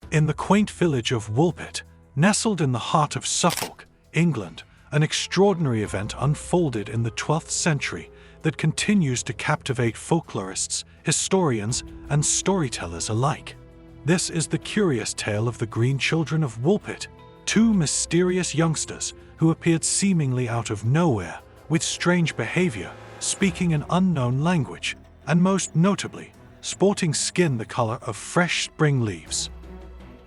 In the quaint village of Woolpit, nestled in the heart of Suffolk, England, an extraordinary event unfolded in the 12th century that continues to captivate folklorists, historians, and storytellers alike. This is the curious tale of the Green Children of Woolpit, two mysterious youngsters who appeared seemingly out of nowhere, with strange behavior, speaking an unknown language, and most notably, sporting skin the color of fresh spring leaves.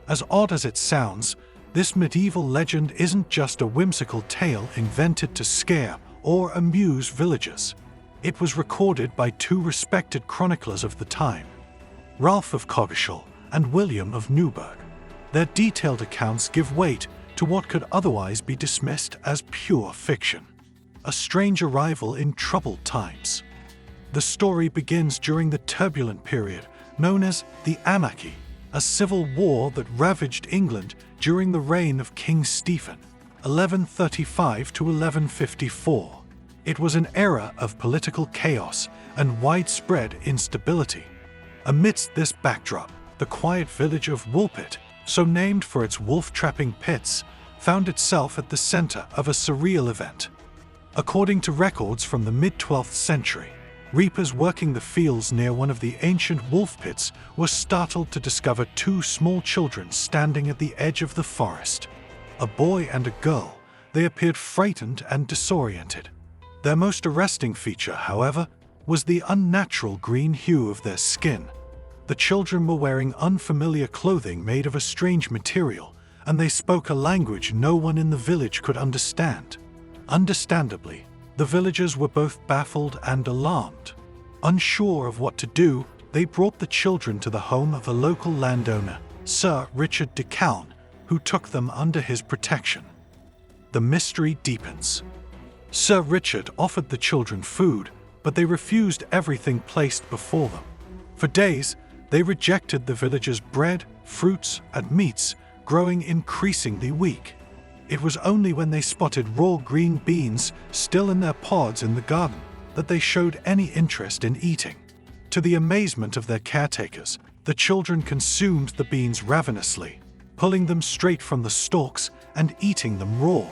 As odd as it sounds, this medieval legend isn't just a whimsical tale invented to scare or amuse villagers. It was recorded by two respected chroniclers of the time, Ralph of Coggeshall and William of Newburgh. Their detailed accounts give weight to what could otherwise be dismissed as pure fiction. A strange arrival in troubled times. The story begins during the turbulent period known as the Anarchy, a civil war that ravaged England during the reign of King Stephen, 1135 to 1154. It was an era of political chaos and widespread instability. Amidst this backdrop, the quiet village of Woolpit, so named for its wolf-trapping pits, found itself at the center of a surreal event. According to records from the mid-12th century, reapers working the fields near one of the ancient wolf pits were startled to discover two small children standing at the edge of the forest. A boy and a girl, they appeared frightened and disoriented. Their most arresting feature, however, was the unnatural green hue of their skin. The children were wearing unfamiliar clothing made of a strange material, and they spoke a language no one in the village could understand. Understandably, the villagers were both baffled and alarmed. Unsure of what to do, they brought the children to the home of a local landowner, Sir Richard de Calne, who took them under his protection. The mystery deepens. Sir Richard offered the children food, but they refused everything placed before them. For days, they rejected the villagers' bread, fruits, and meats, growing increasingly weak. It was only when they spotted raw green beans still in their pods in the garden that they showed any interest in eating. To the amazement of their caretakers, the children consumed the beans ravenously, pulling them straight from the stalks and eating them raw.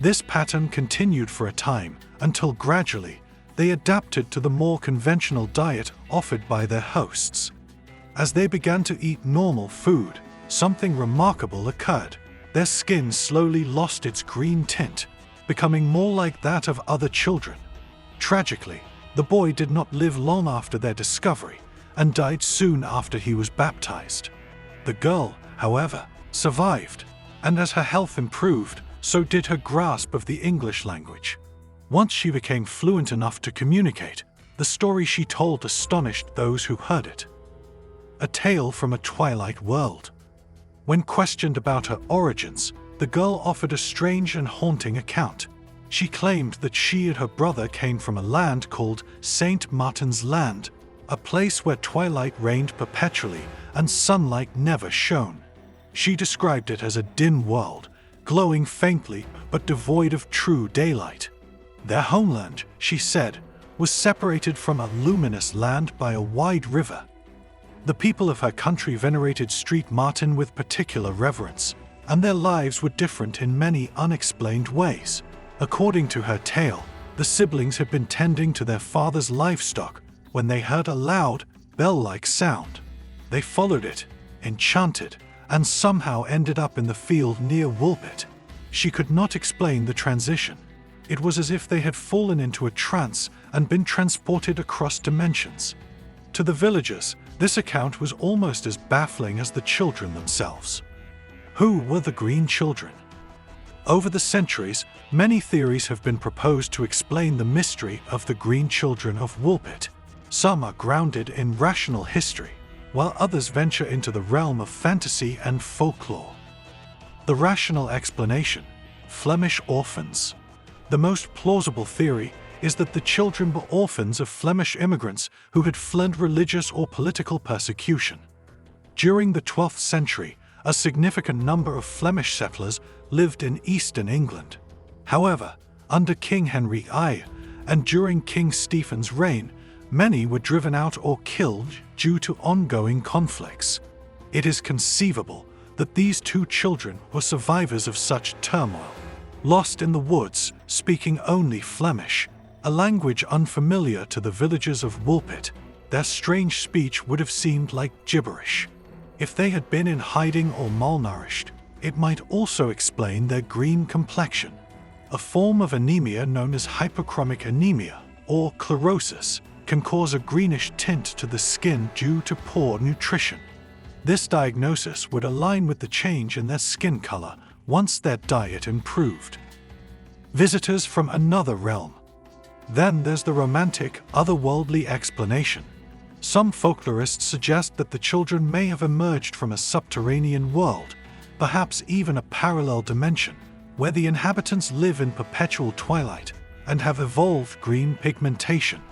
This pattern continued for a time until gradually they adapted to the more conventional diet offered by their hosts. As they began to eat normal food, something remarkable occurred. Their skin slowly lost its green tint, becoming more like that of other children. Tragically, the boy did not live long after their discovery and died soon after he was baptized. The girl, however, survived, and as her health improved, so did her grasp of the English language. Once she became fluent enough to communicate, the story she told astonished those who heard it. A tale from a twilight world. When questioned about her origins, the girl offered a strange and haunting account. She claimed that she and her brother came from a land called St. Martin's Land, a place where twilight reigned perpetually and sunlight never shone. She described it as a dim world, glowing faintly but devoid of true daylight. Their homeland, she said, was separated from a luminous land by a wide river. The people of her country venerated St. Martin with particular reverence, and their lives were different in many unexplained ways. According to her tale, the siblings had been tending to their father's livestock when they heard a loud, bell-like sound. They followed it, enchanted, and somehow ended up in the field near Woolpit. She could not explain the transition. It was as if they had fallen into a trance and been transported across dimensions. To the villagers, this account was almost as baffling as the children themselves. Who were the Green Children? Over the centuries, many theories have been proposed to explain the mystery of the Green Children of Woolpit. Some are grounded in rational history, while others venture into the realm of fantasy and folklore. The rational explanation: Flemish orphans. The most plausible theory is that the children were orphans of Flemish immigrants who had fled religious or political persecution. During the 12th century, a significant number of Flemish settlers lived in eastern England. However, under King Henry I and during King Stephen's reign, many were driven out or killed due to ongoing conflicts. It is conceivable that these two children were survivors of such turmoil. Lost in the woods, speaking only Flemish, a language unfamiliar to the villagers of Woolpit, their strange speech would have seemed like gibberish. If they had been in hiding or malnourished, it might also explain their green complexion. A form of anemia known as hypochromic anemia, or chlorosis, can cause a greenish tint to the skin due to poor nutrition. This diagnosis would align with the change in their skin color once their diet improved. Visitors from another realm. Then there's the romantic, otherworldly explanation. Some folklorists suggest that the children may have emerged from a subterranean world, perhaps even a parallel dimension, where the inhabitants live in perpetual twilight and have evolved green pigmentation.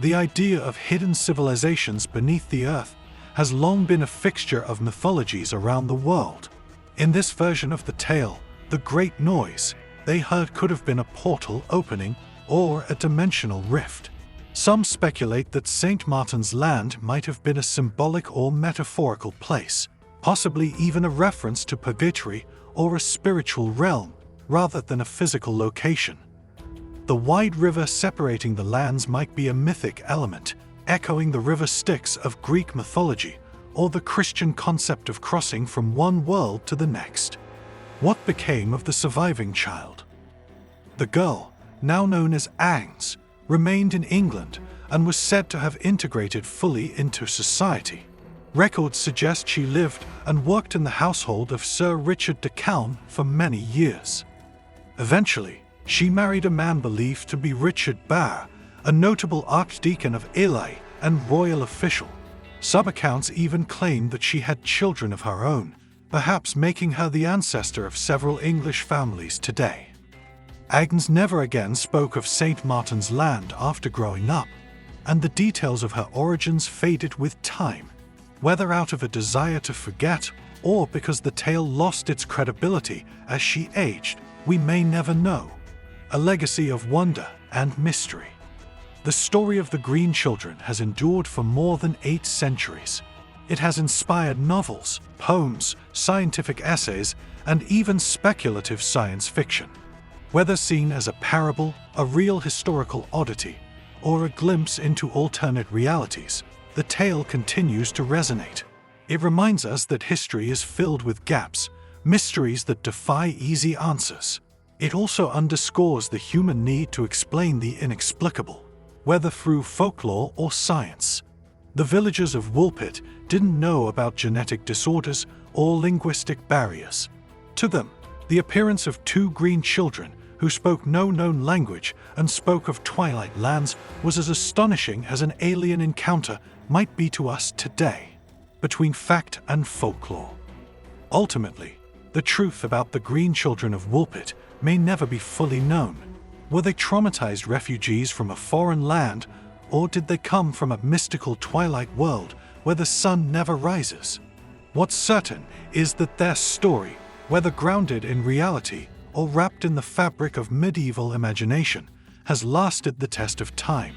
The idea of hidden civilizations beneath the earth has long been a fixture of mythologies around the world. In this version of the tale, the great noise they heard could have been a portal opening or a dimensional rift. Some speculate that St. Martin's Land might have been a symbolic or metaphorical place, possibly even a reference to purgatory or a spiritual realm, rather than a physical location. The wide river separating the lands might be a mythic element, echoing the river Styx of Greek mythology, or the Christian concept of crossing from one world to the next. What became of the surviving child? The girl, now known as Agnes, remained in England and was said to have integrated fully into society. Records suggest she lived and worked in the household of Sir Richard de Calne for many years. Eventually, she married a man believed to be Richard Barre, a notable archdeacon of Ely and royal official. Some accounts even claim that she had children of her own, perhaps making her the ancestor of several English families today. Agnes never again spoke of St. Martin's Land after growing up, and the details of her origins faded with time. Whether out of a desire to forget or because the tale lost its credibility as she aged, we may never know. A legacy of wonder and mystery. The story of the Green Children has endured for more than 8 centuries. It has inspired novels, poems, scientific essays, and even speculative science fiction. Whether seen as a parable, a real historical oddity, or a glimpse into alternate realities, the tale continues to resonate. It reminds us that history is filled with gaps, mysteries that defy easy answers. It also underscores the human need to explain the inexplicable, whether through folklore or science. The villagers of Woolpit didn't know about genetic disorders or linguistic barriers. To them, the appearance of 2 green children who spoke no known language and spoke of twilight lands was as astonishing as an alien encounter might be to us today. Between fact and folklore. Ultimately, the truth about the Green Children of Woolpit may never be fully known. Were they traumatized refugees from a foreign land, or did they come from a mystical twilight world where the sun never rises? What's certain is that their story, whether grounded in reality or wrapped in the fabric of medieval imagination, has lasted the test of time.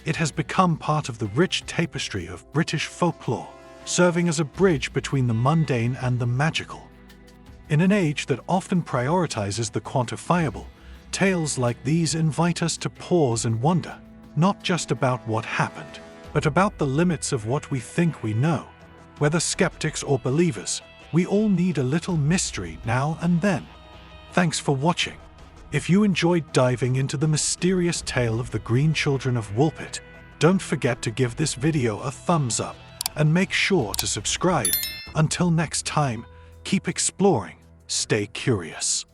It has become part of the rich tapestry of British folklore, serving as a bridge between the mundane and the magical. In an age that often prioritizes the quantifiable, tales like these invite us to pause and wonder, not just about what happened, but about the limits of what we think we know. Whether skeptics or believers, we all need a little mystery now and then. Thanks for watching. If you enjoyed diving into the mysterious tale of the Green Children of Woolpit, don't forget to give this video a thumbs up and make sure to subscribe. Until next time, keep exploring, stay curious.